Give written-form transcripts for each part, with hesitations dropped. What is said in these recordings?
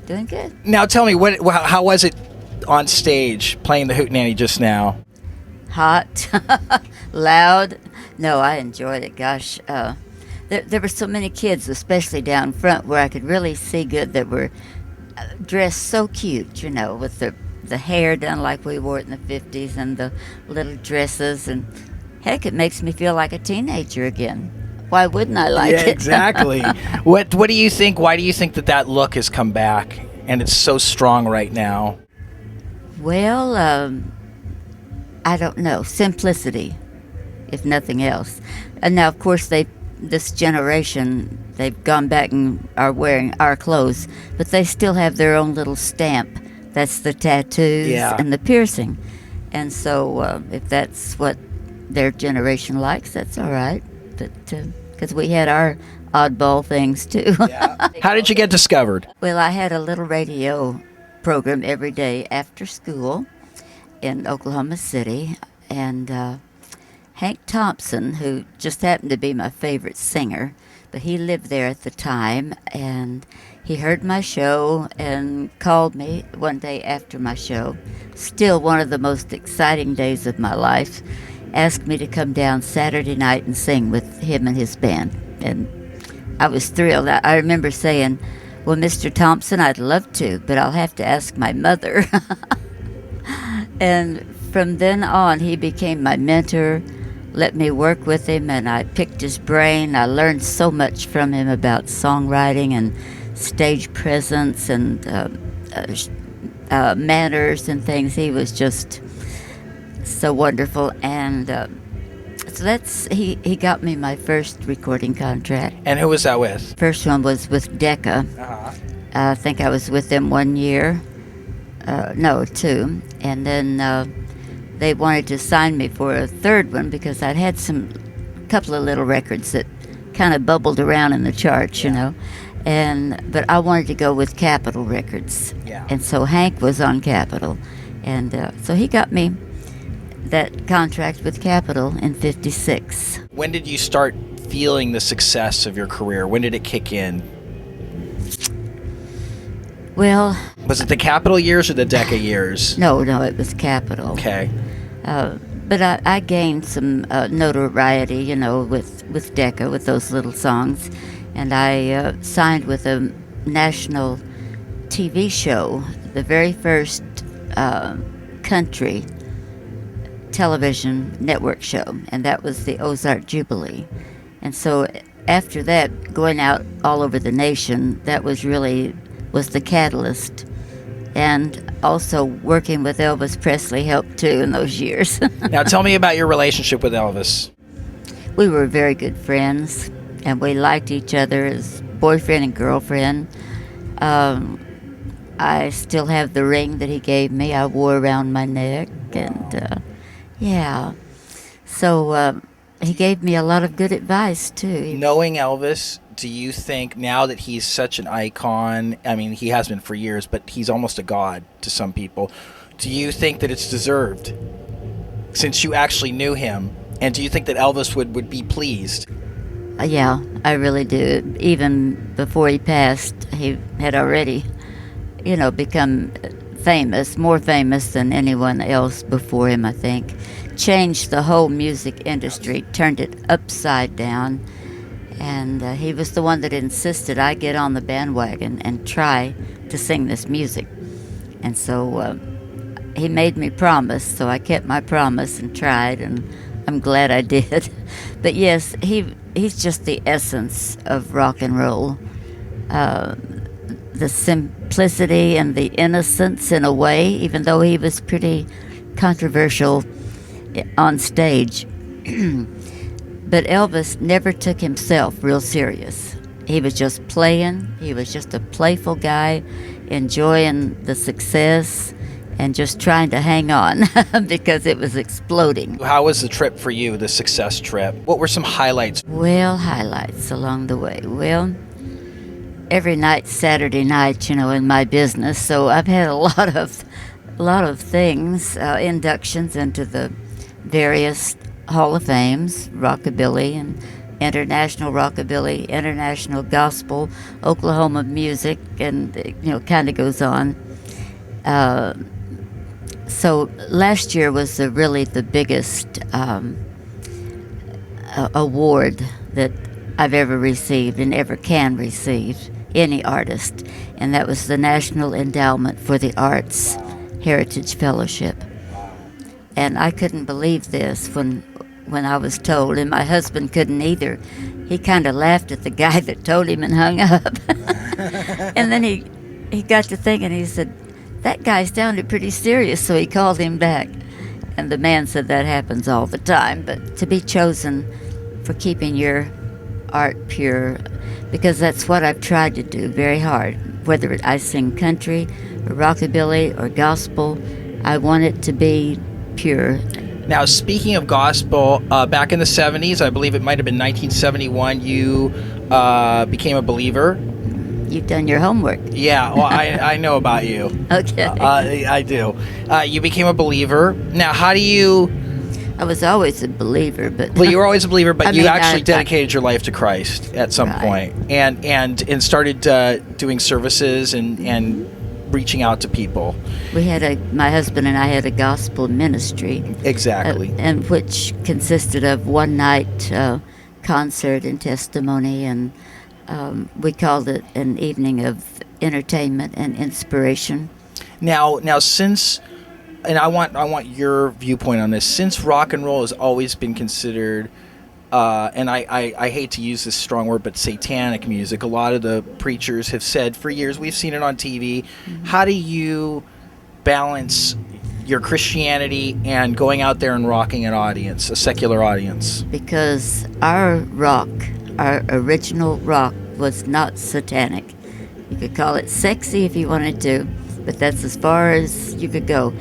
Doing good. Now tell me, how was it on stage playing the hootenanny just now? Hot, loud. No, I enjoyed it. Gosh, there were so many kids, especially down front, where I could really see good that were dressed so cute, with the hair done like we wore it in the 50s and the little dresses. And heck, it makes me feel like a teenager again. Why wouldn't I like it? Exactly. What do you think? Why do you think that look has come back and it's so strong right now? Well, I don't know. Simplicity, if nothing else. And now, of course, this generation, they've gone back and are wearing our clothes, but they still have their own little stamp. That's the tattoos and the piercing. And so if that's what their generation likes, that's all right. But because we had our oddball things too. Yeah. How did you get discovered? Well, I had a little radio program every day after school in Oklahoma City, and Hank Thompson, who just happened to be my favorite singer, but he lived there at the time, and he heard my show and called me one day after my show, still one of the most exciting days of my life, asked me to come down Saturday night and sing with him and his band. And I was thrilled. I remember saying, well, Mr. Thompson, I'd love to, but I'll have to ask my mother. And from then on, he became my mentor, let me work with him, and I picked his brain. I learned so much from him about songwriting and stage presence and manners and things. He was just so wonderful. And so he got me my first recording contract. And who was that with? First one was with Decca. I think I was with them 1 year. No, 2. And then they wanted to sign me for a third one because I'd had a couple of little records that kind of bubbled around in the charts, but I wanted to go with Capitol Records. Yeah. And so Hank was on Capitol. And so he got me that contract with Capitol in '56. When did you start feeling the success of your career? When did it kick in? Well, was it the Capitol years or the Decca years? No, it was Capitol. Okay. But I gained some notoriety, with Decca, with those little songs. And I signed with a national TV show, the very first country television network show, and that was the Ozark Jubilee. And so after that, going out all over the nation, that was the catalyst. And also working with Elvis Presley helped too in those years. Now tell me about your relationship with Elvis. We were very good friends, and we liked each other as boyfriend and girlfriend. I still have the ring that he gave me. I wore around my neck, and so he gave me a lot of good advice too. Knowing Elvis, do you think now that he's such an icon, I mean, he has been for years, but he's almost a god to some people, do you think that it's deserved since you actually knew him? And do you think that Elvis would be pleased? Yeah, I really do. Even before he passed, he had already, become famous, more famous than anyone else before him, I think. Changed the whole music industry, turned it upside down. And he was the one that insisted I get on the bandwagon and try to sing this music. And so he made me promise, so I kept my promise and tried, and I'm glad I did. But yes, he's just the essence of rock and roll. The simplicity and the innocence in a way, even though he was pretty controversial on stage. But Elvis never took himself real serious. He was just playing. He was just a playful guy, enjoying the success and just trying to hang on because it was exploding. How was the trip for you, the success trip? What were some highlights? Well, highlights along the way. Well, every night, Saturday night, in my business, so I've had a lot of things, inductions into the various Hall of Fames, Rockabilly and international rockabilly, international gospel, Oklahoma music, and kind of goes on. So last year was really the biggest award that I've ever received and ever can receive, any artist, and that was the National Endowment for the Arts Heritage Fellowship. And I couldn't believe this when I was told, and my husband couldn't either. He kind of laughed at the guy that told him and hung up. And then he got to thinking, he said, that guy sounded pretty serious, so he called him back. And the man said that happens all the time, but to be chosen for keeping your art pure, because that's what I've tried to do very hard. Whether I sing country or rockabilly or gospel, I want it to be pure. Now, speaking of gospel, back in the 70s, I believe it might have been 1971, you became a believer. You've done your homework. Yeah, well, I know about you. Okay. I do. You became a believer. Now, how do you... I was always a believer, but... Well, you were always a believer, but you actually I dedicated your life to Christ at some point, and started doing services and reaching out to people. We had my husband and I had a gospel ministry. Exactly. And which consisted of one night concert and testimony, and we called it an evening of entertainment and inspiration. Now, since, and I want your viewpoint on this. Since rock and roll has always been considered, and I hate to use this strong word, but satanic music. A lot of the preachers have said for years. We've seen it on TV. Mm-hmm. How do you balance your Christianity and going out there and rocking an audience, a secular audience? Because our original rock was not satanic. You could call it sexy if you wanted to, but that's as far as you could go.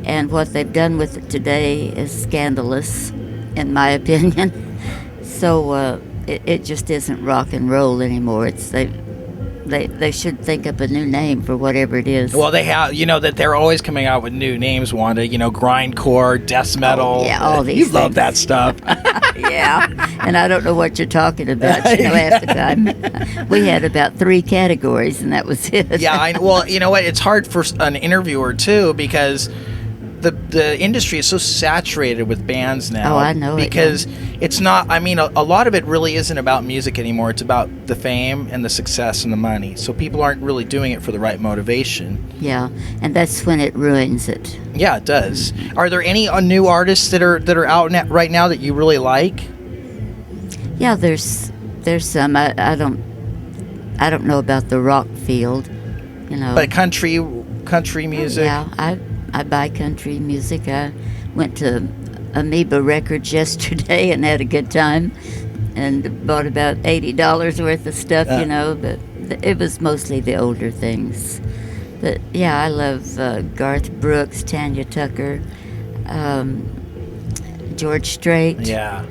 And what they've done with it today is scandalous, in my opinion. So it just isn't rock and roll anymore. They should think up a new name for whatever it is. Well, they have, that they're always coming out with new names, Wanda. Grindcore, death metal. Oh, yeah, all these You things. love that stuff. Yeah, and I don't know what you're talking about. Half the time. We had about 3 categories, and that was it. Yeah, well, you know what? It's hard for an interviewer, too, because the industry is so saturated with bands now. Oh, I know. Because it's not, a lot of it really isn't about music anymore. It's about the fame and the success and the money. So people aren't really doing it for the right motivation. Yeah, and that's when it ruins it. Yeah, it does. Are there any new artists that are out right now that you really like? Yeah, there's some. I don't know about the rock field, But country music. Yeah, I buy country music. I went to Amoeba Records yesterday and had a good time, and bought about $80 worth of stuff, but it was mostly the older things. But yeah, I love Garth Brooks, Tanya Tucker, George Strait. Yeah.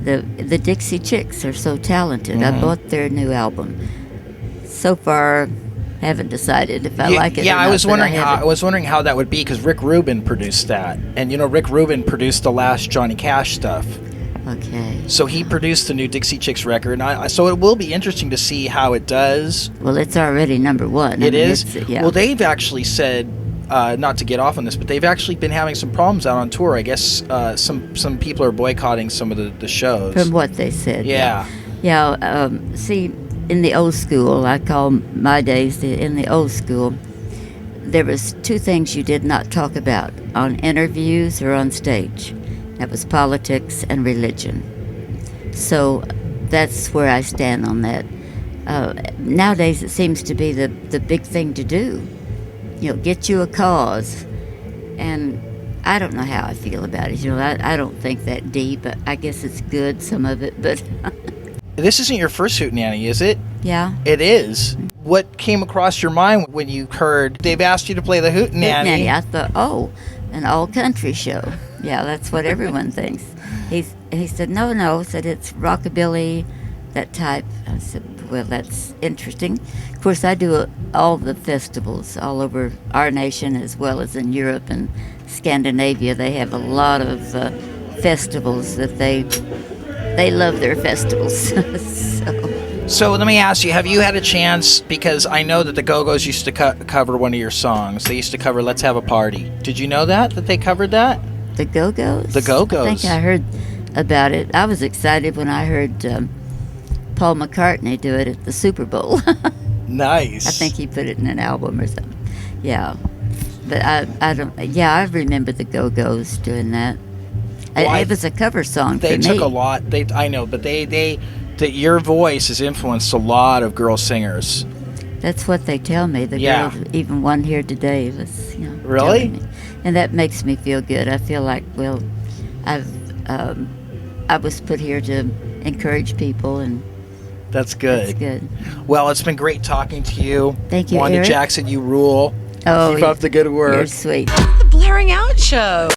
The Dixie Chicks are so talented. Mm-hmm. I bought their new album. So far, haven't decided if I like it. Yeah, or not, I was wondering how that would be, because Rick Rubin produced that, and Rick Rubin produced the last Johnny Cash stuff. Okay. So he produced the new Dixie Chicks record, and so it will be interesting to see how it does. Well, it's already number 1. It is. Yeah. Well, they've actually said, not to get off on this, but they've actually been having some problems out on tour. I guess some people are boycotting some of the shows. From what they said. Yeah. Yeah. See, in the old school, I call my days in the old school, there was 2 things you did not talk about on interviews or on stage. That was politics and religion. So that's where I stand on that. Nowadays, it seems to be the big thing to do. Get you a cause. And I don't know how I feel about it. I don't think that deep. I guess it's good, some of it, but... This isn't your first hootenanny, is it? Yeah. It is. What came across your mind when you heard they've asked you to play the hootenanny? I thought, an all-country show. Yeah, that's what everyone thinks. He said, no, said it's rockabilly, that type. I said, well, that's interesting. Of course, I do all the festivals all over our nation as well as in Europe and Scandinavia. They have a lot of festivals that they they love their festivals. So let me ask you, have you had a chance, because I know that the Go-Go's used to cover one of your songs. They used to cover Let's Have a Party. Did you know that they covered that? The Go-Go's? The Go-Go's. I think I heard about it. I was excited when I heard Paul McCartney do it at the Super Bowl. Nice. I think he put it in an album or something. Yeah. But I don't, yeah, I remember the Go-Go's doing that. Well, It was a cover song for me. They took a lot. I know, but your voice has influenced a lot of girl singers. That's what they tell me. The Yeah. girl, even one here today, was Really? telling me. And that makes me feel good. I feel like, well, I was put here to encourage people, and That's good. that's good. Well, it's been great talking to you. Thank you, Wanda Eric. Jackson, you rule. Oh, Keep up the good work. you're sweet. The Blairing Out Show.